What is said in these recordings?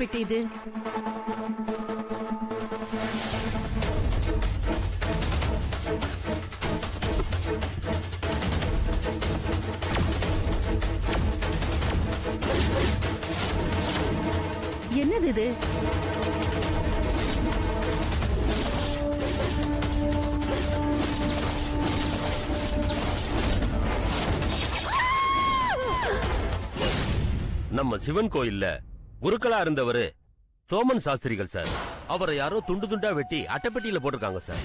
பெட்டி இது? என்னது இது? நம்ம சிவன் கோயில்ல குருக்களா இருந்தவரு சோமன் சாஸ்திரிகள் சார். அவரை யாரோ துண்டு துண்டா வெட்டி அட்டைப்பெட்டியில போட்டிருக்காங்க சார்.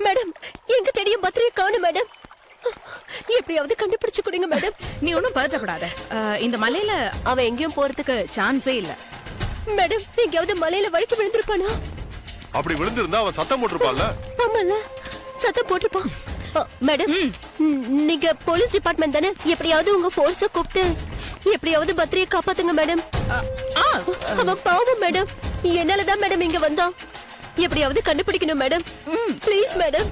மேடம், எங்க தேடிய பத்திரிகை காணோம் மேடம். எப்படியாவது கண்டுபிடிச்சு கொடுங்க மேடம். நீ ஒன்னும் பதட்டப்படாத. இந்த மலையில அவன் எங்கேயும் போறதுக்கு சான்ஸே இல்ல. மேடம், எங்கேயாவது மலையில வழுக்கி விழுந்திருப்பானா? அப்படி விழுந்திருந்தா அவன் சத்தம் போட்டிருப்பான்ல. ஆமால, சத்தம் போட்டிருப்பான். மேடம், நீங்க போலீஸ் டிபார்ட்மெண்ட் தானே? எப்படியாவது உங்க போர்ஸ கூப்பிட்டு எப்படியாவது பத்திரியை காப்பாத்துங்க மேடம். அவன் பாவம் மேடம். என்னாலதான் மேடம் இங்க வந்தான். எப்படியாவது கண்டுபிடிக்கணும் மேடம். Please madam.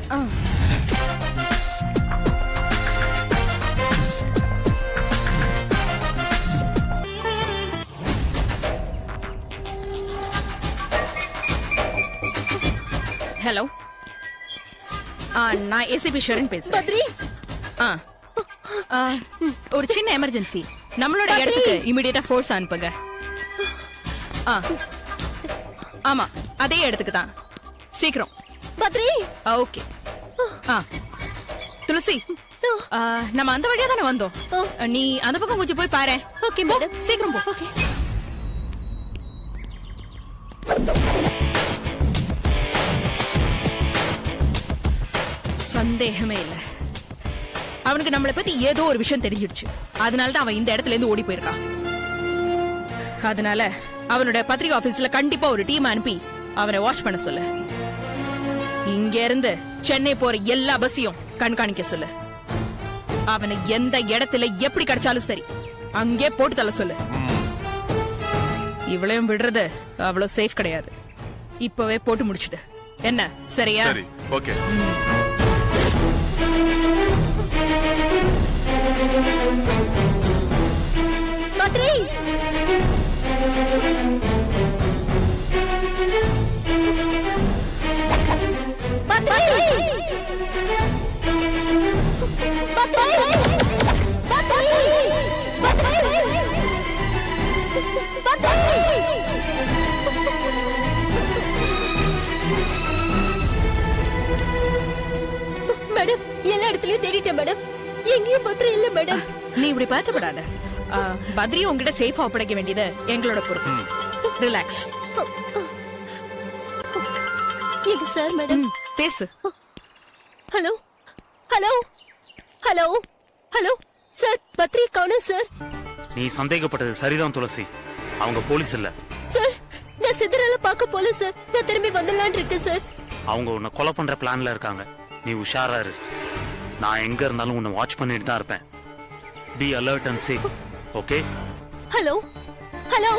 ஹலோ, நான் ஏசிபி ஷரண் பேசுறேன். பத்ரி, ஒரு சின்ன எமர்ஜென்சி. நம்மளோட இடத்துக்கு இமிடியேட்டா ஃபோர்ஸ் அனுப்புங்க. ஆமா, அதே இடத்துக்கு தான். சீக்கிரம். பத்ரி. ஓகே. துளசி, நம்ம அந்த வழியா தானே வந்தோம். நீ அந்த பக்கம் கொஞ்சம் போய் பாரு. Okay madam. சீக்கிரம் போ. ஓகே. சந்தேகமே இல்ல, அவனுக்கு நம்மளை பத்தி ஏதோ ஒரு விஷயம் தெரிஞ்சிடுச்சு. அதனாலதான் அவன் இந்த இடத்துல இருந்து ஓடி போயிருக்கான். அதனால அவனோட பத்திரிகை ஆபீஸ்ல கண்டிப்பா ஒரு டீம் அனுப்பி அவனை வாட்ச் பண்ண சொல்லு. இங்க இருந்து சென்னை போற எல்லா பஸ்ஸையும் கண்காணிக்க சொல்லு. அவனை எந்த இடத்துல எப்படி கிடைச்சாலும் சரி அங்கே போட்டு தள்ள சொல்லு. இவ்வளையும் விடுறது அவ்வளவு சேஃப் கிடையாது. இப்பவே போட்டு முடிச்சுட்டு என்ன, சரியா? சரி, ஓகே. பத்ரி, மேடம், எல்லா இடத்துலயும் தேடிட்டேன் மேடம். எங்கேயும் பத்ரி இல்ல மேடம். நீ இப்படி பதட்டப்படாத. பத்ரியை உங்ககிட்ட சேஃபா ஒப்படைக்க வேண்டியது எங்களோட பொறுப்பு. ரிலாக்ஸ். எங்க சார் மேடம்? பேசு. Hello hello hello hello sir, Badri காணோம் சார். நீ சந்தேகப்பட்டது சரிதான் துளசி. அவங்க போலீஸ் இல்ல சார். நான் சிதறல பார்க்க போல சார். நான் திரும்பி வந்துடலான்னு இருக்கேன் சார். அவங்க உன்னை கொலை பண்ற பிளான்ல இருக்காங்க. நீ உஷாரா இரு. நான் எங்க இருந்தாலும் உன்னை வாட்ச் பண்ணிட்டு தான் இருப்பேன். Be alert and safe. Okay? Hello hello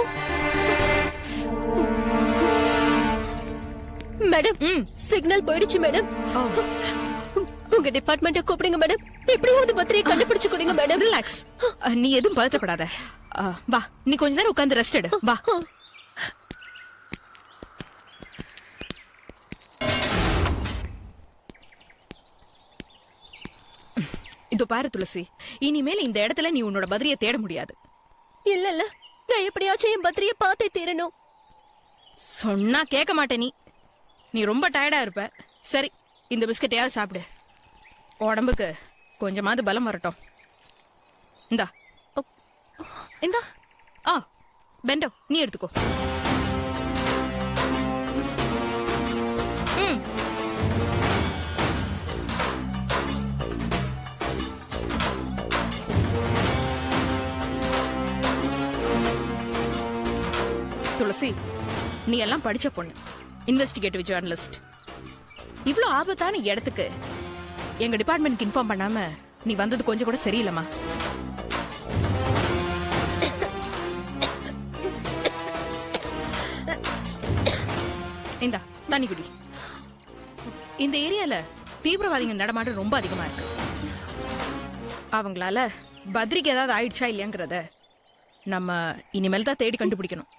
madam, signal போயிடுச்சு மேடம். உங்க டிபார்ட்மெண்ட்டை கூப்பிடுங்க மேடம். எப்படியாவது பத்திரியை கண்டுபிடிச்சு கொடுங்க மேடம். ரிலாக்ஸ். நீ எதுவும் பதட்டப்படாத. வா, நீ கொஞ்ச நேரம் உட்கார்ந்து ரெஸ்ட் எடு. வா. இதோ பாரு துளசி, இனிமேல் இந்த இடத்துல நீ உன்னோட பத்ரியை தேட முடியாது. இல்ல இல்ல, நான் எப்படியாச்சும் என் பத்ரியை பார்த்தே தீரணும். சொன்னா கேட்க மாட்டே நீ. நீ ரொம்ப டயர்டா இருப்ப. சரி, இந்த பிஸ்கட்டையாவது சாப்பிடு. உடம்புக்கு கொஞ்சமாவது பலம் வரட்டும். இந்தா இந்தா. பெண்டோ, நீ எடுத்துக்கோ. துளசி, நீ எல்லாம் படிச்ச பொண்ணு, இன்வெஸ்டிகேட்டிவ் ஜேர்னலிஸ்ட். இவ்ளோ ஆபத்தான இடத்துக்கு எங்க டிபார்ட்மெண்ட்க்கு இன்ஃபார்ம் பண்ணாம நீ வந்தது கொஞ்சம் கூட சரியில்லைம்மா. இந்தா தண்ணி குடி. இந்த ஏரியால தீவிரவாதிகள் நடமாட்டம் ரொம்ப அதிகமா இருக்கு. அவங்களால பத்ரிக்கு ஏதாவது ஆயிடுச்சா இல்லையாங்கிறத நம்ம இனிமேல் தான் தேடி கண்டுபிடிக்கணும்.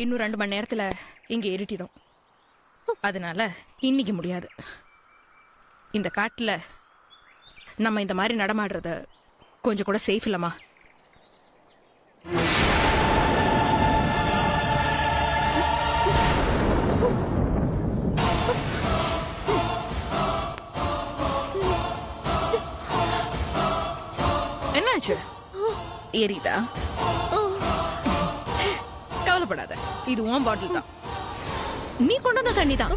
இன்னும் 2 மணி நேரத்துல இங்க இருட்டிடும். அதனால இன்னைக்கு முடியாது. இந்த காட்டுல நம்ம இந்த மாதிரி நடமாடுறத கொஞ்சம் கூட சேஃப் இல்லம்மா. என்னாச்சு? ஏறிதா? கவலைப்படாத, இது உன் பாட்டில் தான். நீ கொண்டு வந்த தண்ணி தான்.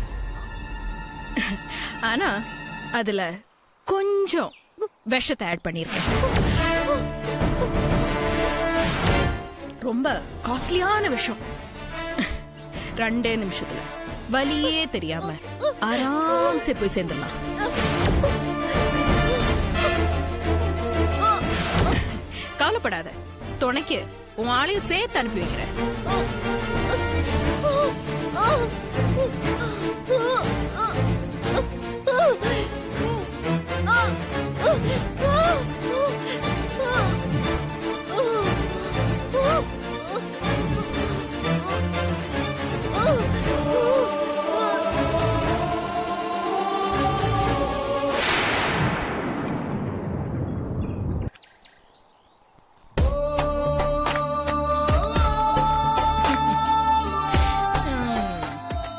ஆனா அதுல கொஞ்சம் விஷத்தை ஆட் பண்ணிருக்கேன். ரொம்ப காஸ்ட்லியான விஷம். 2 நிமிஷத்துல வலியே தெரியாம ஆராம்சே போய் சேர்ந்துடலாம். கவலைப்படாத, துணைக்கு உன் ஆளையும் சேர்த்து அனுப்பி வைக்கிறேன்.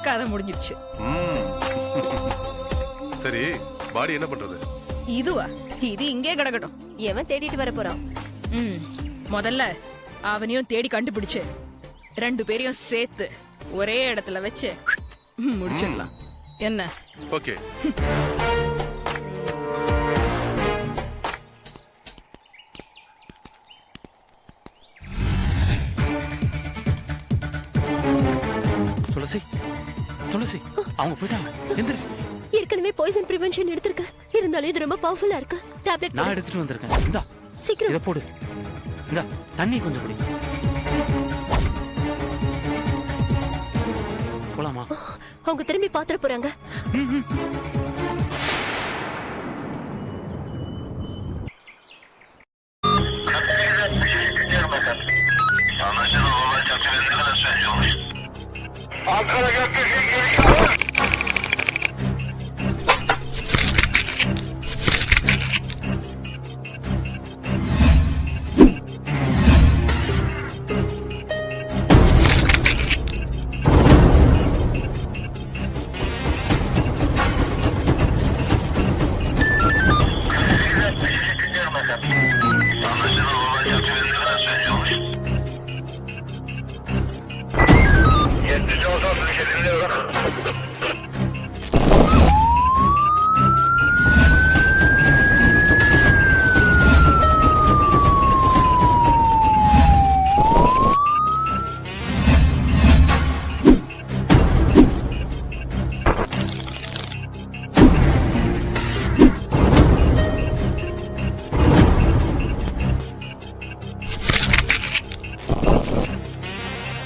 கதை முடிஞ்சிருச்சு. சரி, பாடி என்ன பண்றது? இதுவா? இது இங்கே கிடக்கட்டும். எவன் தேடிட்டு வர போறான்? முதல்ல அவனையும் தேடி கண்டுபிடிச்சு 2 பேரையும் சேர்த்து ஒரே இடத்துல வச்சு முடிச்சிடலாம். என்ன? ஓகே. துளசி, துளசி, அவங்க போயிட்டாங்க. எந்திரி. ஏற்கனவே பாய்சன் பிரிவென்ஷன் எடுத்திருக்கேன். இருந்தாலும் இது ரொம்ப பவர்ஃபுல்லா இருக்கு. டேப்லெட் நான் எடுத்துட்டு வந்திருக்கேன். இந்தா சீக்கிரம் இத போடு. இந்தா தண்ணி கொஞ்சம் குடி. போலாமா? அவங்க திரும்பி பாத்துற போறாங்க.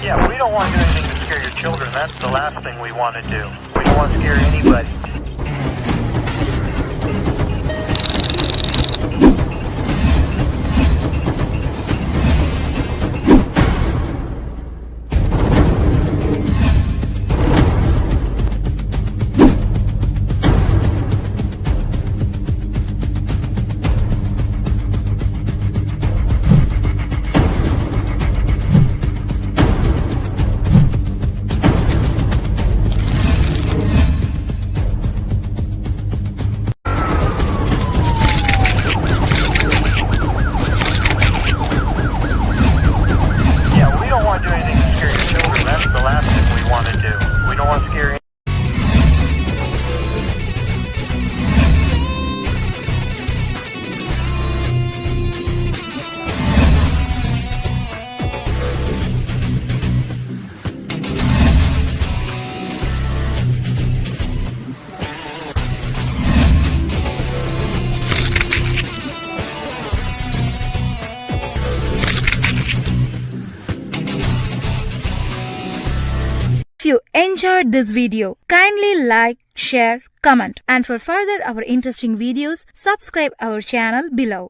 Yeah, we don't want to do anything to scare your children. That's the last thing we want to do. We don't want to scare anybody. enjoyed this video, kindly like, share, comment, and for further our interesting videos, subscribe our channel below.